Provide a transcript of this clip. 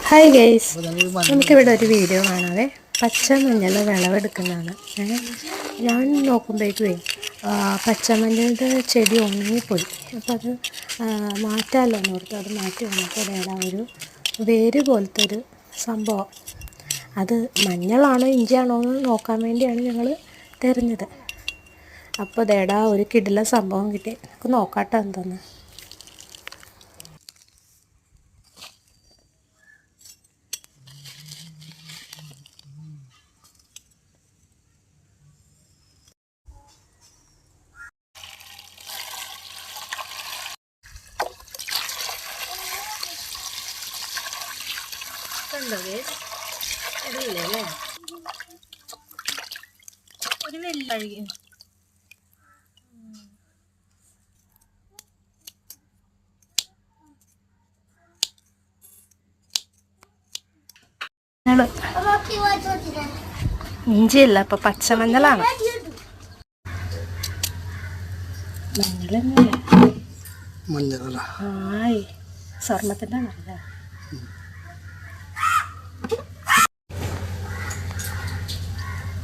Hi guys, നമുക്കിവിടെ ഒരു video കാണാതെ പച്ചമഞ്ഞൾ വിളവെടുക്കുന്നതാണ്. ഞാൻ നോക്കുമ്പോഴേക്കുവേ പച്ചമഞ്ഞളുടെ ചെടി ഉണങ്ങിപ്പോയി. അപ്പോൾ അത് മാറ്റാമല്ലോ എന്ന് ഓർത്ത് അത് മാറ്റി വന്നപ്പോൾ ഒരു വേര് പോലത്തെ ഒരു സംഭവം. അത് മഞ്ഞളാണോ ഇഞ്ചിയാണോ എന്ന് നോക്കാൻ വേണ്ടിയാണ് ഞങ്ങൾ തിരഞ്ഞത്. അപ്പോൾ ദേടാ ഒരു കിടില സംഭവം കിട്ടി. നമുക്ക് നോക്കാട്ടോ എന്താന്ന്. കണ്ടോ ഇല്ലേ ഒരു വെള്ളഴുകി ഇഞ്ചിയല്ല, അപ്പൊ പച്ചമഞ്ഞളാണ്. മഞ്ഞളായി സ്വർണത്തിൻ്റെ ആണല്ലേ.